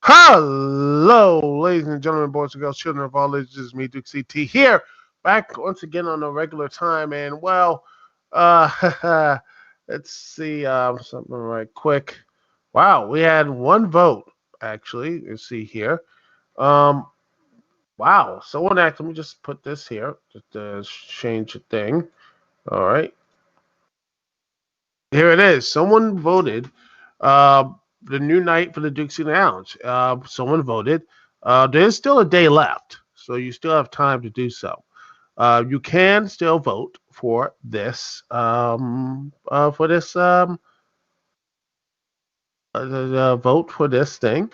Hello, ladies and gentlemen, boys and girls, children of all ages. It's me, Dukect here, back once again on the regular time. And well, let's see something right quick. Wow, we had one vote actually. Let's see here. Um, wow, someone asked. Let me just put this here. Just change the thing. All right, here it is. Someone voted. Uh, the new night for the Dukect Lounge. Someone voted. There's still a day left, so you still have time to do so. You can still vote for this. Vote for this thing.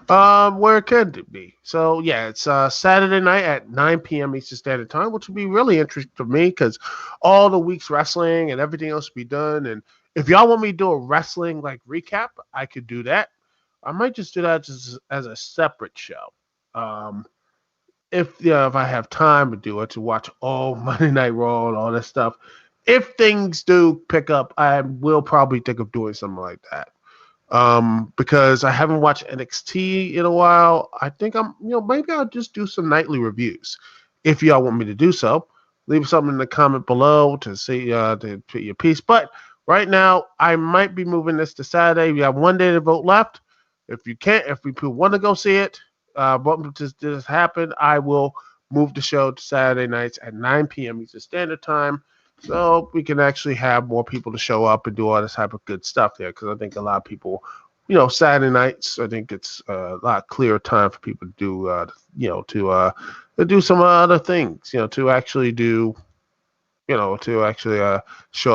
Where it could be. So yeah, it's Saturday night at 9 p.m. Eastern Standard Time, which would be really interesting for me because all the week's wrestling and everything else will be done. And if y'all want me to do a wrestling like recap, I could do that. I might just do that just as a separate show. Um, if I have time to do it, to watch all Monday Night Raw and all that stuff. If things do pick up, I will probably think of doing something like that. Because I haven't watched NXT in a while. I think maybe I'll just do some nightly reviews. If y'all want me to do so, leave something in the comment below to see to put your piece. But right now, I might be moving this to Saturday. We have one day to vote left. If people want to go see it, what just happened, I will move the show to Saturday nights at 9 p.m. Eastern Standard Time, so we can actually have more people to show up and do all this type of good stuff there. Because I think a lot of people, Saturday nights, I think it's a lot clearer time for people to do, to do some other things, to actually do, show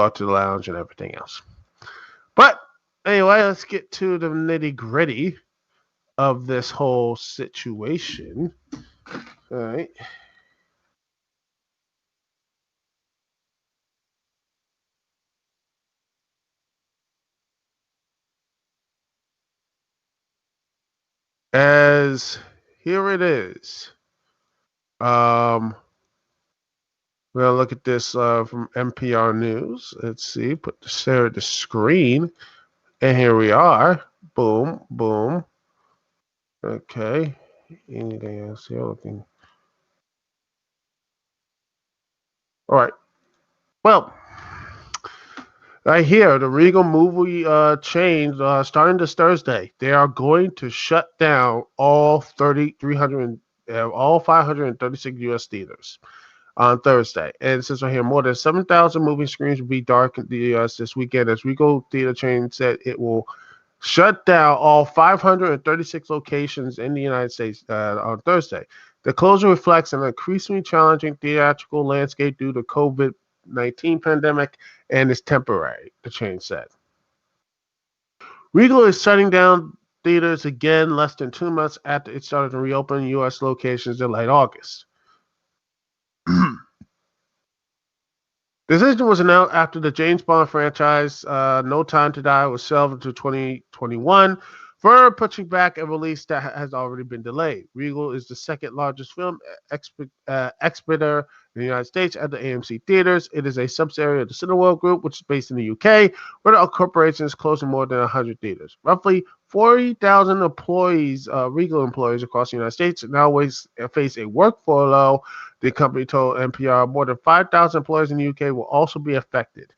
up to the lounge and everything else. But anyway, let's get to the nitty gritty of this whole situation. All right. As here it is. Um, we're gonna look at this from NPR News. Let's see. Share the screen, and here we are. Boom, boom. Okay. Anything else here? Looking. All right. Well, right here, the Regal movie chain starting this Thursday. They are going to shut down all 536 U.S. theaters on Thursday. And since we're here, more than 7,000 movie screens will be dark in the U.S. this weekend, as Regal Theater chain said it will shut down all 536 locations in the United States on Thursday. The closure reflects an increasingly challenging theatrical landscape due to COVID-19 pandemic and is temporary, the chain said. Regal is shutting down theaters again less than 2 months after it started to reopen U.S. locations in late August. The decision was announced after the James Bond franchise, No Time to Die, was shelved to 2021, further pushing back a release that has already been delayed. Regal is the second largest film exhibitor in the United States at the AMC theaters. It is a subsidiary of the Cineworld Group, which is based in the UK, where the corporation is closing more than 100 theaters. Roughly 40,000 employees, Regal employees across the United States, now face a work furlough. The company told NPR more than 5,000 employees in the UK will also be affected.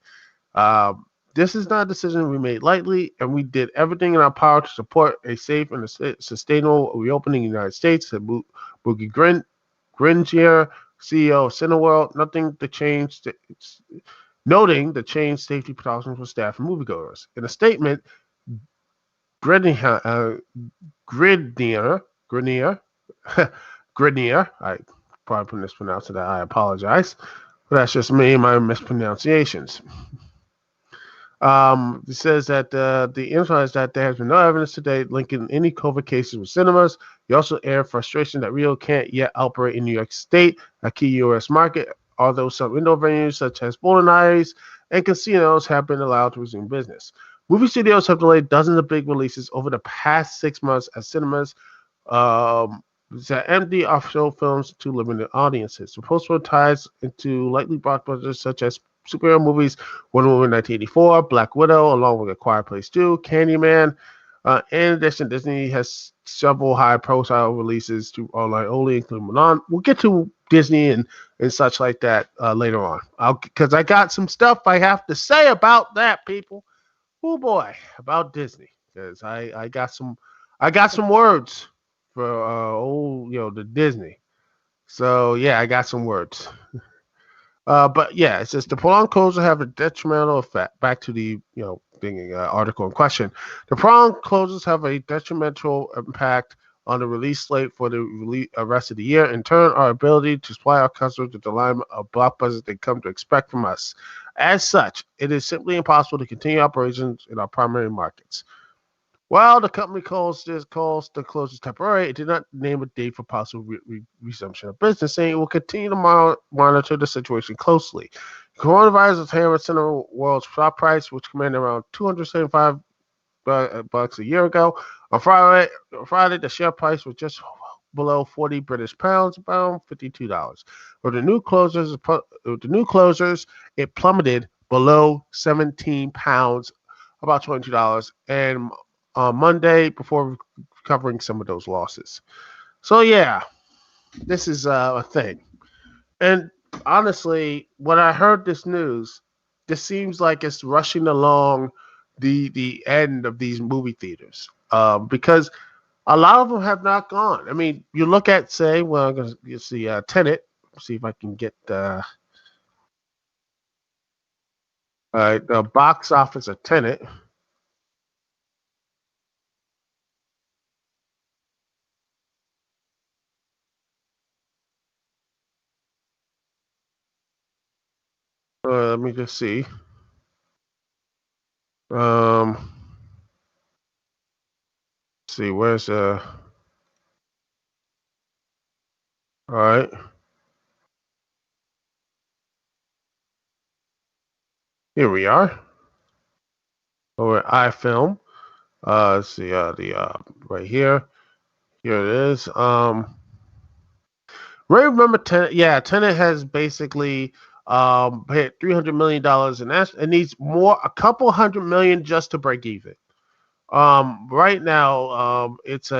This is not a decision we made lightly, and we did everything in our power to support a safe and sustainable reopening in the United States, said Boogie Gringier, CEO of Cineworld, noting the change safety precautions for staff and moviegoers. In a statement, Grenier, I probably mispronounced it. I apologize. But that's just me and my mispronunciations. It says that the info is that there has been no evidence today linking any COVID cases with cinemas. He also aired frustration that Rio can't yet operate in New York State, a key U.S. market, although some indoor venues such as bowling alleys and casinos have been allowed to resume business. Movie studios have delayed dozens of big releases over the past 6 months as cinemas empty off-show films to limited audiences. The poster ties into likely blockbusters such as superhero movies, Wonder Woman 1984, Black Widow, along with A Quiet Place 2, Candyman. In addition, Disney has several high-profile releases to online only, including Mulan. We'll get to Disney and such like that later on, because I got some stuff I have to say about that, people. Oh boy, about Disney, because I got some words for the Disney. So yeah, I got some words. But yeah, it says the prolonged closure have a detrimental effect. Back to the article in question. The prolonged closures have a detrimental impact on the release slate for the rest of the year. In turn, our ability to supply our customers with the line of blockbusters they come to expect from us. As such, it is simply impossible to continue operations in our primary markets. While the company calls the closures temporary, it did not name a date for possible resumption of business, saying it will continue to monitor the situation closely. Coronavirus has hammered Center World's stock price, which commanded around 275 bucks a year ago. On Friday, the share price was just below 40 British pounds, about $52. With the new closures, it plummeted below 17 pounds, about $22, and on Monday before recovering some of those losses. So yeah, this is a thing. And honestly, when I heard this news, this seems like it's rushing along the end of these movie theaters, because a lot of them have not gone. I mean, you look at, say, well, I'm going to see Tenet. See if I can get the box office of Tenet. Let me just see. Um, see, where's all right. Here we are. Over at iFilm. Let's see, the right here. Here it is. Right, remember Tenet? Yeah, Tenet has basically hit $300 million, and it needs more, a couple hundred million just to break even. Right now, it's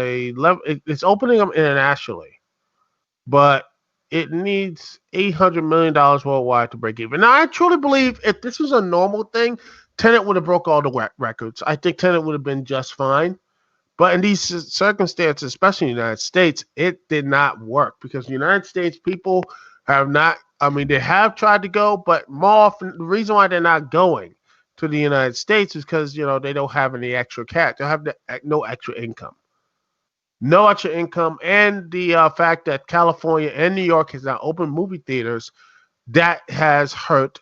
opening up internationally, but it needs $800 million worldwide to break even. Now, I truly believe if this was a normal thing, Tenet would have broke all the records. I think Tenet would have been just fine. But in these circumstances, especially in the United States, it did not work because the United States people have not, I mean, they have tried to go, but more often, the reason why they're not going to the United States is because, they don't have any extra cash. They have no extra income. No extra income. And the fact that California and New York has now opened movie theaters, that has hurt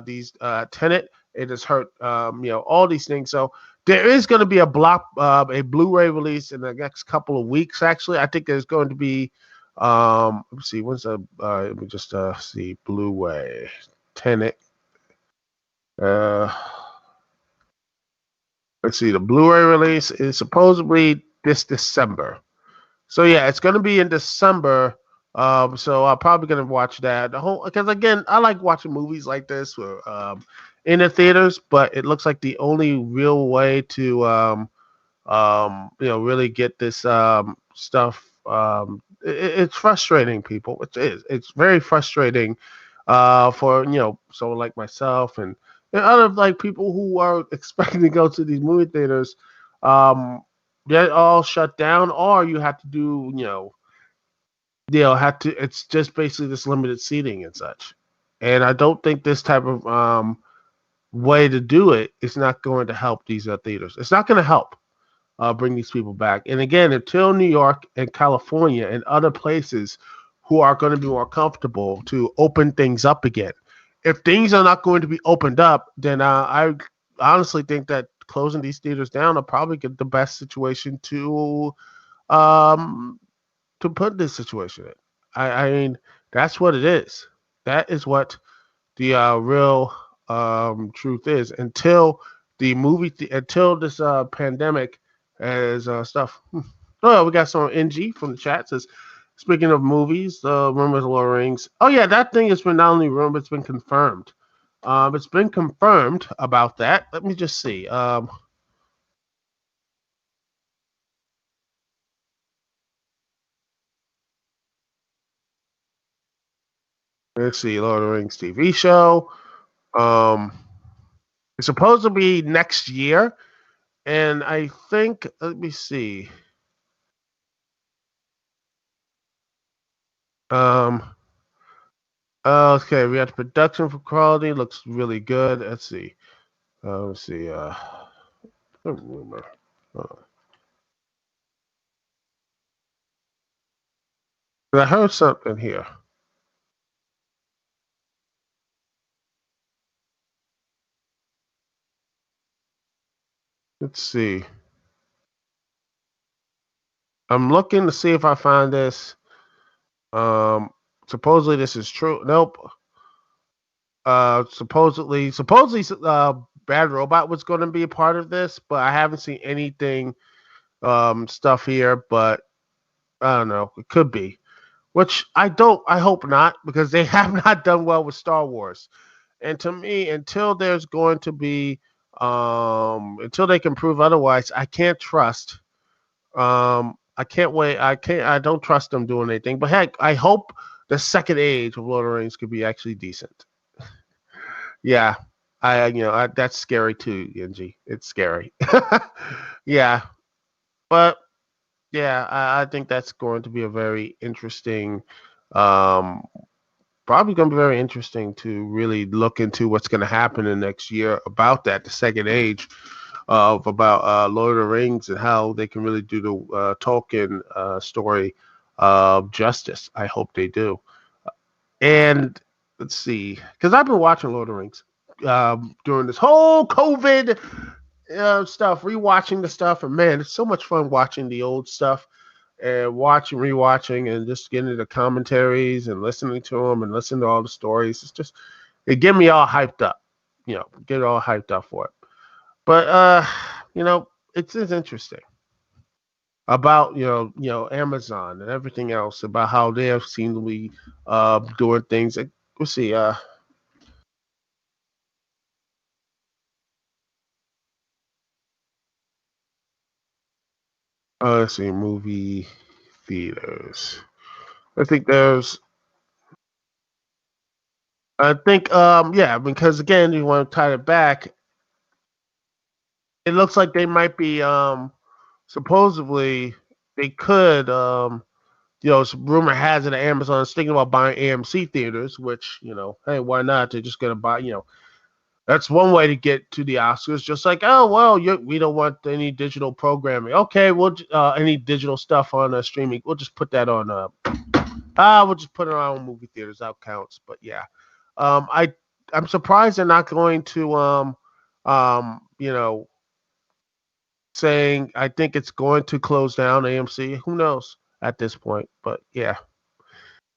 these Tenet. It has hurt all these things. So there is going to be a Blu-ray release in the next couple of weeks. Actually, I think there's going to be. Let's see. When's the? Let me just see. Blu-ray Tenet. Uh, let's see. The Blu-ray release is supposedly this December. So yeah, it's gonna be in December. So I'm probably gonna watch that. The whole because again, I like watching movies like this where, in the theaters, but it looks like the only real way to really get this stuff. It's frustrating, people. It is. It's very frustrating for someone like myself and other like people who are expecting to go to these movie theaters. Um, they're all shut down, or you have to do have to. It's just basically this limited seating and such. And I don't think this type of way to do it is not going to help these theaters. It's not going to help bring these people back. And again, until New York and California and other places who are going to be more comfortable to open things up again. If things are not going to be opened up, then I honestly think that closing these theaters down will probably get the best situation um, to put this situation in. I mean, that's what it is. That is what the real truth is. Until this pandemic has stuff. Oh, we got some NG from the chat says, speaking of movies, rumors of Lord of the Rings. Oh yeah, that thing has been not only rumored, it's been confirmed. It's been confirmed about that. Let me just see. Let's see, Lord of the Rings TV show. Um, it's supposed to be next year, and I think let me see. Um, okay, we got the production for quality. Looks really good. Let's see. Let's see. A rumor. Uh, I heard something here. Let's see. I'm looking to see if I find this. Um, supposedly this is true. Nope. Supposedly, Bad Robot was going to be a part of this, but I haven't seen anything stuff here. But I don't know. It could be, which I don't. I hope not, because they have not done well with Star Wars. And to me, until there's going to be, until they can prove otherwise, I can't trust. I can't wait. I can't. I don't trust them doing anything. But heck, I hope the second age of Lord of the Rings could be actually decent. Yeah, that's scary too, Genji. It's scary. Yeah, but yeah, I think that's going to be a very interesting, um, probably going to be very interesting to really look into what's going to happen in the next year about that, the second age of about Lord of the Rings and how they can really do the Tolkien story justice. I hope they do. And let's see, because I've been watching Lord of the Rings during this whole COVID stuff, rewatching the stuff, and man, it's so much fun watching the old stuff and rewatching, and just getting the commentaries and listening to them and listening to all the stories. It's just it get me all hyped up, get all hyped up for it. But it's interesting about Amazon and everything else about how they have seemed to be doing things. Like, let's see, let's see, movie theaters. I think there's. I think yeah, because again, you want to tie it back. It looks like they might be supposedly they could rumor has it that Amazon is thinking about buying AMC theaters, which hey, why not? They're just gonna buy. That's one way to get to the Oscars. Just like, oh well, we don't want any digital programming. Okay, we'll any digital stuff on streaming. We'll just put that on. We'll just put it on movie theaters. That counts. But yeah, I'm surprised they're not going to you know saying I think it's going to close down AMC. Who knows at this point? But yeah.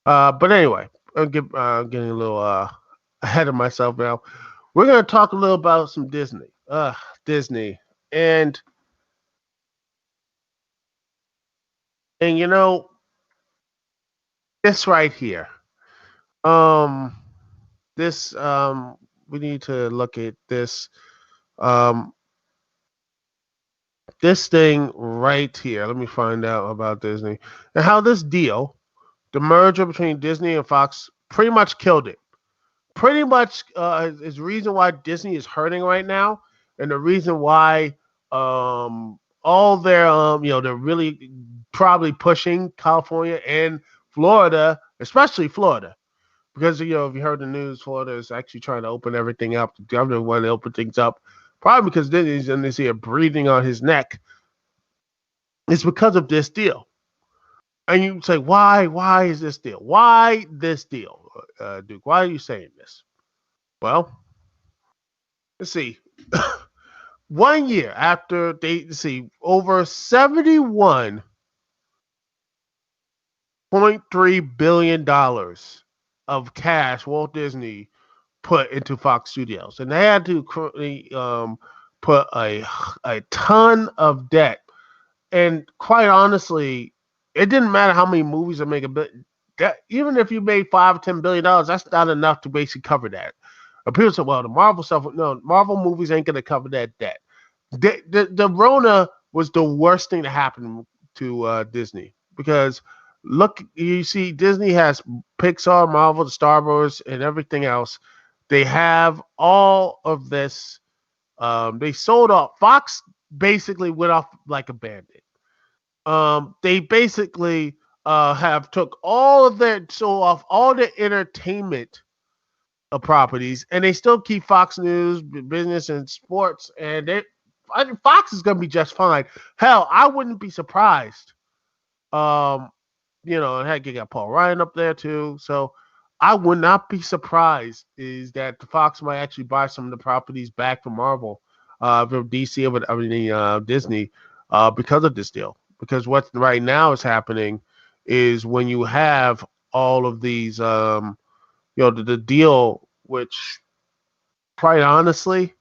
But anyway, getting a little ahead of myself now. We're gonna talk a little about some Disney. Disney, and and this right here. Um, this we need to look at this. Um, this thing right here. Let me find out about Disney and how this deal, the merger between Disney and Fox, pretty much killed it. Pretty much is the reason why Disney is hurting right now, and the reason why all their they're really probably pushing California and Florida, especially Florida, because if you heard the news, Florida is actually trying to open everything up. The governor wanted to open things up, probably because Disney's in this here breathing on his neck. It's because of this deal. And you say, why? Why is this deal? Why this deal, Duke? Why are you saying this? Well, let's see. 1 year after they see over $71.3 billion of cash Walt Disney put into Fox Studios, and they had to put a ton of debt. And quite honestly, it didn't matter how many movies they make. That even if you made $5 or $10 billion, that's not enough to basically cover that. People say, well, the Marvel stuff, no, Marvel movies ain't going to cover that debt. The Rona was the worst thing to happen to Disney, because look, you see, Disney has Pixar, Marvel, the Star Wars, and everything else. They have all of this. They sold off. Fox basically went off like a bandit. They basically have took all of their sold off all the entertainment properties, and they still keep Fox News, business, and sports. And Fox is going to be just fine. Hell, I wouldn't be surprised. Um, and heck, you got Paul Ryan up there too. So I would not be surprised is that the Fox might actually buy some of the properties back from Marvel, from DC, Disney, because of this deal. because what right now is happening is when you have all of these, the deal, which quite honestly,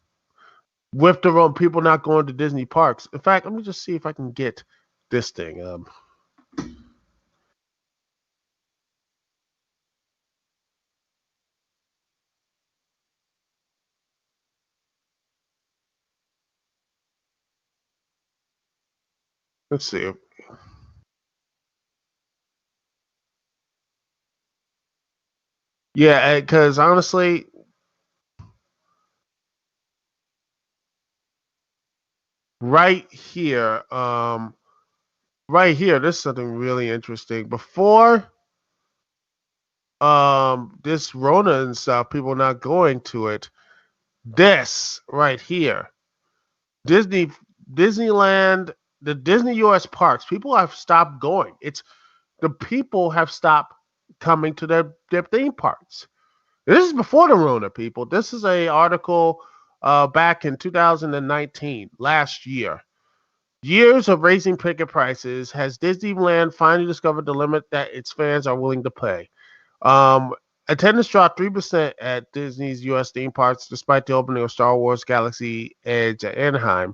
with the road, people not going to Disney parks. In fact, let me just see if I can get this thing. Let's see. Yeah, because honestly, right here, right here, this is something really interesting. Before this Rona and stuff, people not going to it. This right here, Disney, Disneyland, the Disney US parks, people have stopped going. It's the people have stopped coming to their theme parks. This is before the Rona, people. This is a article back in 2019, last year. Years of raising ticket prices, has Disneyland finally discovered the limit that its fans are willing to pay? Um, Attendance dropped 3% at Disney's U.S. theme parks despite the opening of Star Wars Galaxy Edge at Anaheim.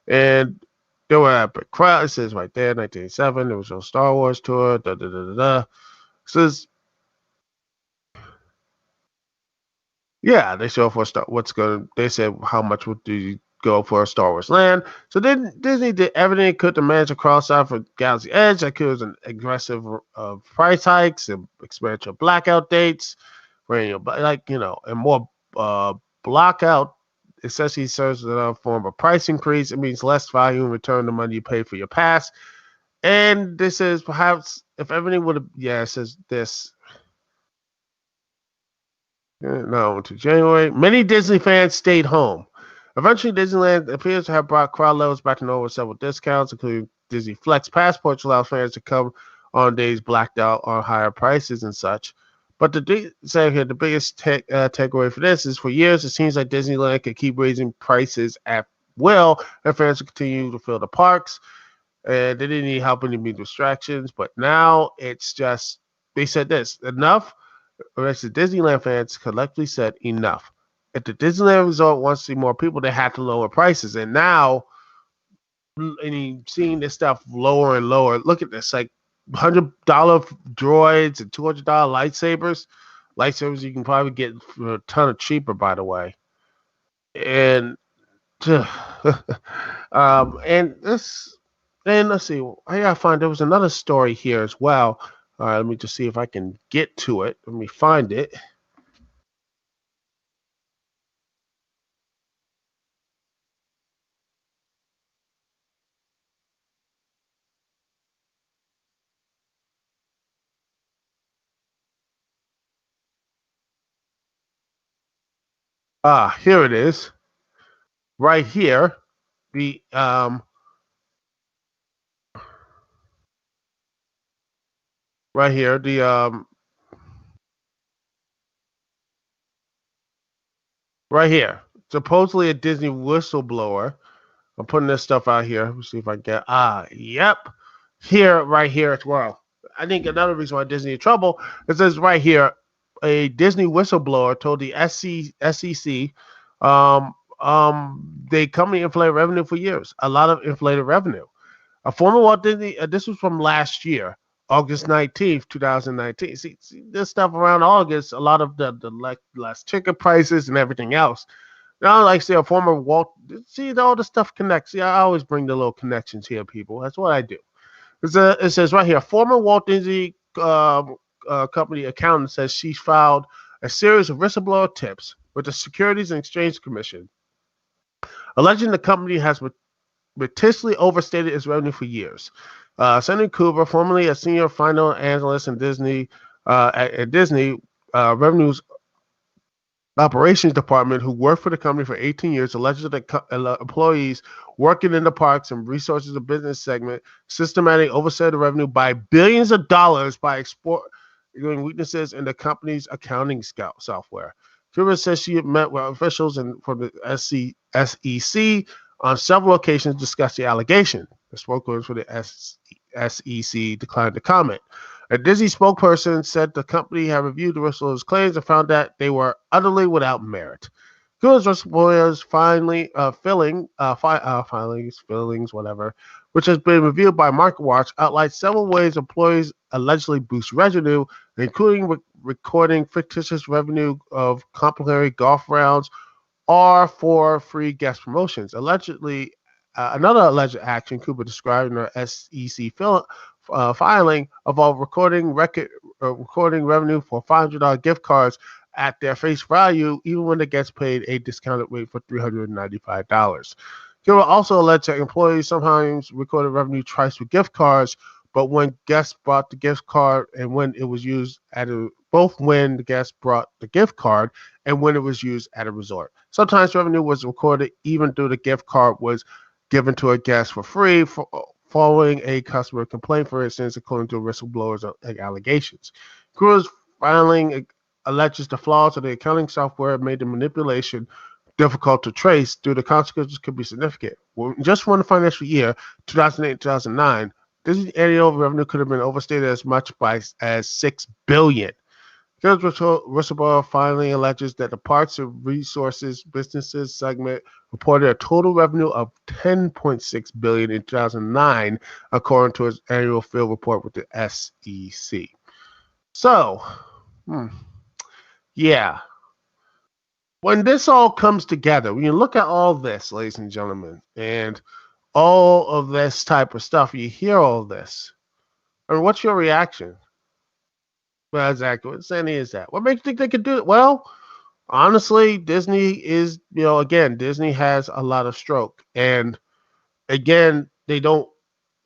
And there were epic crowds. It says right there, 1987. There was no Star Wars tour. Da da da da da. It says, yeah, they show for what's going. They said how much would you go for a Star Wars land. So then Disney did everything it could to manage a crossover for Galaxy Edge. That was an aggressive price hikes and expansion of blackout dates, where and more blockout essentially serves as a form of price increase. It means less value in return the money you pay for your pass. And this is perhaps if everything would have, it says this. No, to January. Many Disney fans stayed home. Eventually, Disneyland appears to have brought crowd levels back to normal with several discounts, including Disney Flex passports, allow fans to come on days blacked out on higher prices and such. But the biggest takeaway for this is for years, it seems like Disneyland could keep raising prices at will, and fans will continue to fill the parks. And they didn't need help any big distractions. But now it's just, they said this, enough. The Disneyland fans collectively said enough. If the Disneyland Resort wants to see more people, they have to lower prices. And now, seeing this stuff lower and lower. Look at this, like $100 droids and $200 lightsabers. Lightsabers you can probably get for a ton of cheaper, by the way. And and this, and let's see. I gotta find. There was another story here as well. All right, let me just see if I can get to it. Let me find it. Here it is. Right here. The right here. The right here. Supposedly a Disney whistleblower. I'm putting this stuff out here. Let's see if I get. Yep. Here, right here as well. I think another reason why Disney in trouble is this right here. A Disney whistleblower told the SEC, they company inflated revenue for years. A lot of inflated revenue. A former Walt Disney. This was from last year, August 19th, 2019. See this stuff around August. A lot of the less ticket prices and everything else. Now, like say a former Walt, see all the stuff connects. See, I always bring the little connections here, people. That's what I do. It says right here, former Walt Disney company accountant says she filed a series of whistleblower tips with the Securities and Exchange Commission, alleging the company has meticulously overstated its revenue for years. Senator Cooper, formerly a senior financial analyst in Disney, at Disney revenues operations department who worked for the company for 18 years alleged that employees working in the parks and resources of business segment systematically overset the revenue by billions of dollars by exploiting weaknesses in the company's accounting software. Cooper says she had met with officials from the SEC on several occasions to discuss the allegation. The spokesperson for the SEC declined to comment. A Disney spokesperson said the company had reviewed the whistleblowers' claims and found that they were utterly without merit. Google's whistleblowers filings, whatever, which has been reviewed by MarketWatch, outlined several ways employees allegedly boost revenue, including recording fictitious revenue of complimentary golf rounds or for free guest promotions. Allegedly, another alleged action Cooper described in her SEC filing involved recording revenue for $500 gift cards at their face value, even when the guest paid a discounted rate for $395. Cooper also alleged that employees sometimes recorded revenue twice with gift cards, but when guests bought the gift card and when it was used both when the guest brought the gift card and when it was used at a resort. Sometimes revenue was recorded even though the gift card was given to a guest for free following a customer complaint, for instance, according to whistleblowers' allegations. Crew's filing alleges the flaws of the accounting software made the manipulation difficult to trace, due to consequences could be significant. Just one financial year, 2008-2009, Disney's annual revenue could have been overstated as much as $6 billion. Google's whistleblower filing alleges that the Parks and Resources businesses segment reported a total revenue of $10.6 billion in 2009, according to its annual field report with the SEC. So, yeah. When this all comes together, when you look at all this, ladies and gentlemen, and all of this type of stuff, you hear all this. I mean, what's your reaction? Well, exactly. What Sandy is that? What makes you think they could do it? Well, honestly, Disney is, again, Disney has a lot of stroke. And again, they don't,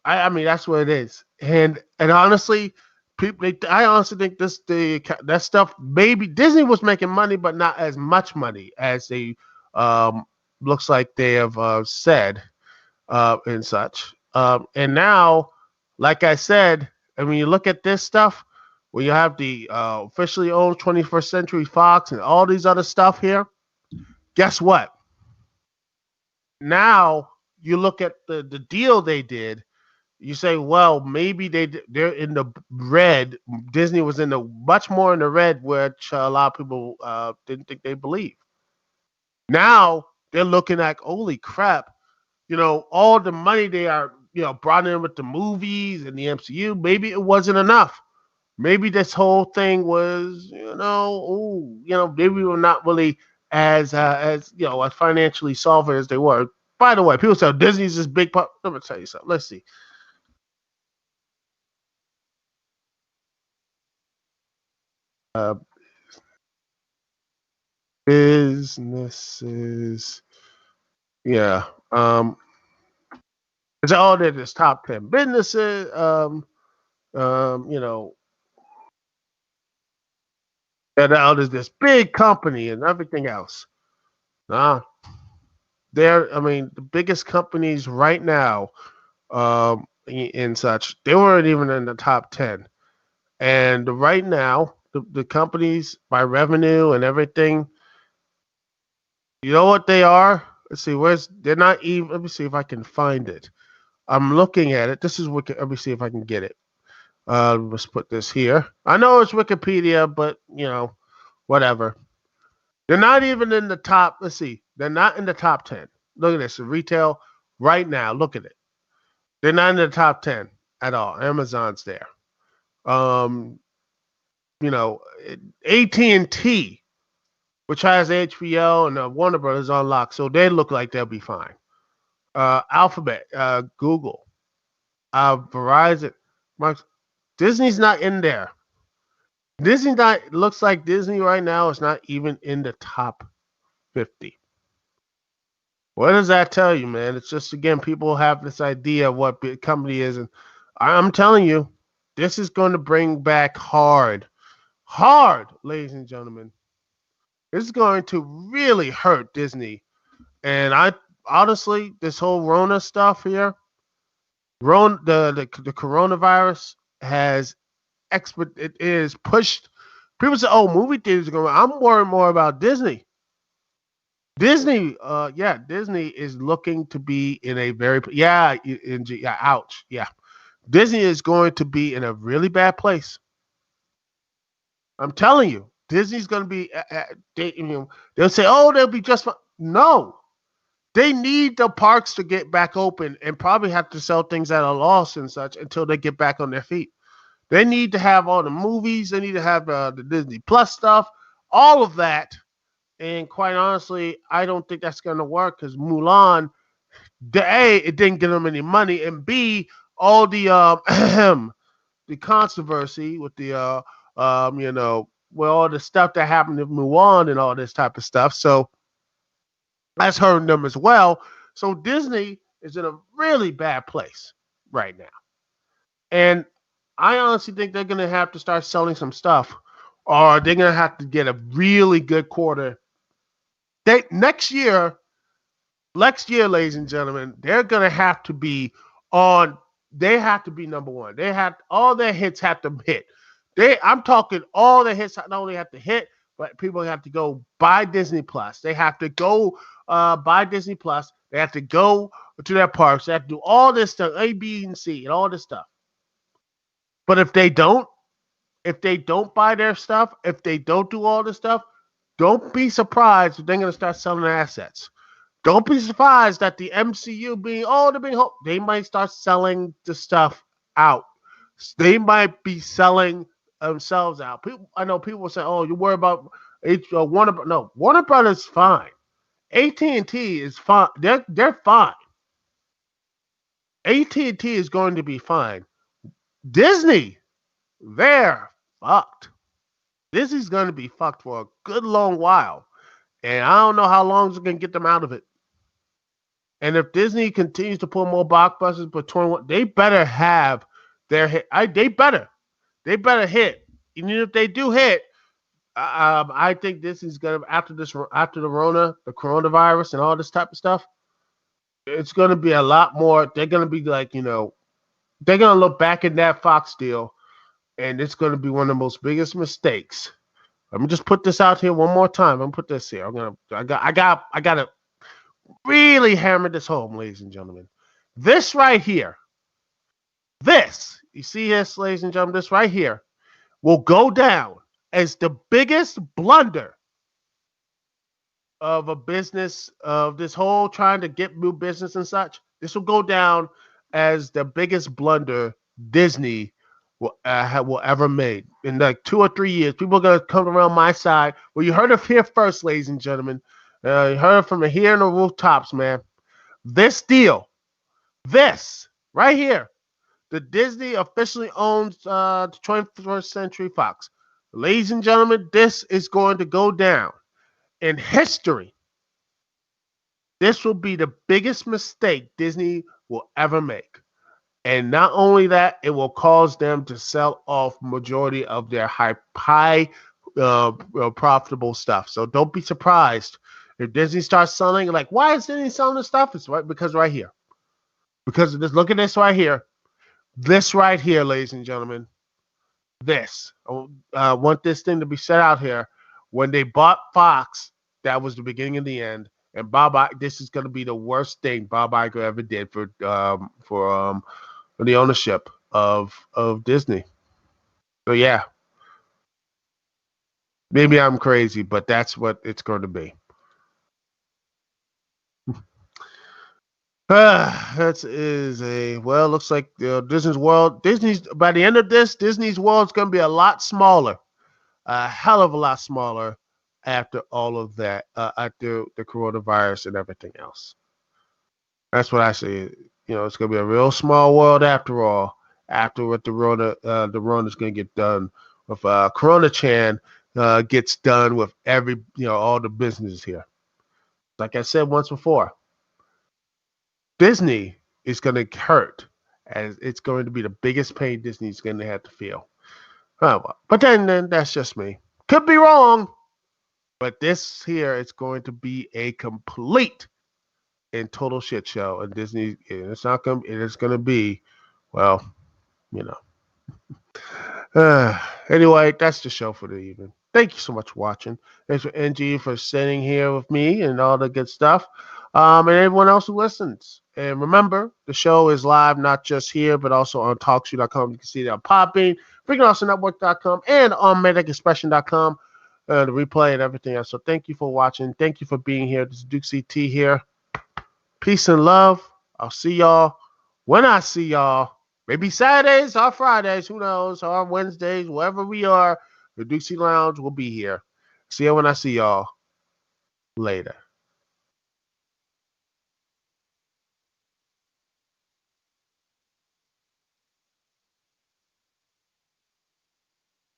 I mean, that's what it is. And honestly, I honestly think that stuff, maybe Disney was making money, but not as much money as they looks like they have said and such. And now, like I said, and when you look at this stuff, where you have the officially owned 21st Century Fox and all these other stuff here, guess what? Now you look at the deal they did. You say, well, maybe they're in the red. Disney was much more in the red, which a lot of people didn't think they believed. Now they're looking at, holy crap, all the money they are, brought in with the movies and the MCU. Maybe it wasn't enough. Maybe this whole thing was, maybe we're not really as financially solvent as they were. By the way, people say Disney's this big part. Let me tell you something. Let's see. Businesses. Yeah. It's all there. This top 10 businesses. That there's this big company and everything else. Nah. The biggest companies right now, in such, they weren't even in the top 10. And right now, the companies by revenue and everything, you know what they are? Let's see, they're not even, let me see if I can find it. I'm looking at it. This is let me see if I can get it. Let's put this here. I know it's Wikipedia, but whatever. They're not even in the top. Let's see. They're not in the top 10. Look at this. The retail right now. Look at it. They're not in the top 10 at all. Amazon's there. AT&T, which has HBO and Warner Brothers on lock, so they look like they'll be fine. Alphabet, Google, Verizon, Disney's not in there. Looks like Disney right now is not even in the top 50. What does that tell you, man? It's just, again, people have this idea of what big company is, and I'm telling you, this is going to bring back hard, ladies and gentlemen. This is going to really hurt Disney. And I honestly, this whole Rona stuff here, the coronavirus it is pushed. People say, "Oh, movie theaters are going." I'm worried more about Disney. Disney, Disney is looking to be in a very ouch, yeah. Disney is going to be in a really bad place. I'm telling you, Disney's going to be. They'll say, "Oh, they'll be just fine." No, they need the parks to get back open and probably have to sell things at a loss and such until they get back on their feet. They need to have all the movies. They need to have the Disney Plus stuff, all of that. And quite honestly, I don't think that's going to work because Mulan, it didn't get them any money, and B, all the the controversy with the with all the stuff that happened with Mulan and all this type of stuff. So that's hurting them as well. So Disney is in a really bad place right now. And I honestly think they're going to have to start selling some stuff, or they're going to have to get a really good quarter. Next year, ladies and gentlemen, they're going to have to be on. They have to be number one. They have all their hits have to hit. I'm talking all the hits not only have to hit, but people have to go buy Disney Plus. They have to go buy Disney Plus. They have to go to their parks. They have to do all this stuff, A, B, and C, and all this stuff. But if they don't buy their stuff, if they don't do all this stuff, don't be surprised if they're going to start selling assets. Don't be surprised that the MCU they might start selling the stuff out. They might be selling themselves out. I know people say, "Oh, you worry about Warner." No, Warner Brothers is fine. AT&T is fine. They're fine. AT&T is going to be fine. Disney, they're fucked. Disney's going to be fucked for a good long while, and I don't know how long it's going to get them out of it. And if Disney continues to pull more blockbusters, but 21, they better have their hit. They better hit. Even if they do hit, I think this is gonna after the Rona, the coronavirus, and all this type of stuff. It's gonna be a lot more. They're gonna be like, they're gonna look back at that Fox deal, and it's gonna be one of the most biggest mistakes. Let me just put this out here one more time. I'm gonna put this here. I gotta really hammer this home, ladies and gentlemen. This right here, you see this, ladies and gentlemen, this right here will go down as the biggest blunder of a business, of this whole trying to get new business and such. This will go down as the biggest blunder Disney will ever made in like 2 or 3 years. People are gonna come around my side. Well, you heard it here first, ladies and gentlemen. You heard it from here in the rooftops, man. This deal, this right here, the Disney officially owns the 21st Century Fox. Ladies and gentlemen, this is going to go down in history. This will be the biggest mistake Disney will ever make. And not only that, it will cause them to sell off majority of their high profitable stuff. So don't be surprised if Disney starts selling. Like, why is Disney selling this stuff? It's right because right here. Because of this. Look at this right here. This right here, ladies and gentlemen. This. I want this thing to be set out here. When they bought Fox, that was the beginning and the end. And Bob, this is going to be the worst thing Bob Iger ever did for the ownership of Disney. So yeah, maybe I'm crazy, but that's what it's going to be. Looks like Disney's World. By the end of this, Disney's World is going to be a lot smaller, a hell of a lot smaller after all of that, after the coronavirus and everything else. That's what I say. It's going to be a real small world after all. After what the Rona is going to get done with Corona Chan gets done with all the businesses here. Like I said once before, Disney is going to hurt, as it's going to be the biggest pain Disney's going to have to feel. But then that's just me. Could be wrong, but this here is going to be a complete and total shit show. And Disney, it's not going. It is going to be, well, Anyway, that's the show for the evening. Thank you so much for watching. Thanks for NG for sitting here with me and all the good stuff. And everyone else who listens. And remember, the show is live not just here, but also on talkshoe.com. You can see it on Popping, freakingawesomenetwork.com, and on medicexpression.com, the replay and everything else. So thank you for watching. Thank you for being here. This is Duke CT here. Peace and love. I'll see y'all when I see y'all. Maybe Saturdays or Fridays, who knows, or Wednesdays, wherever we are. The Dukect Lounge will be here. See you when I see y'all. Later.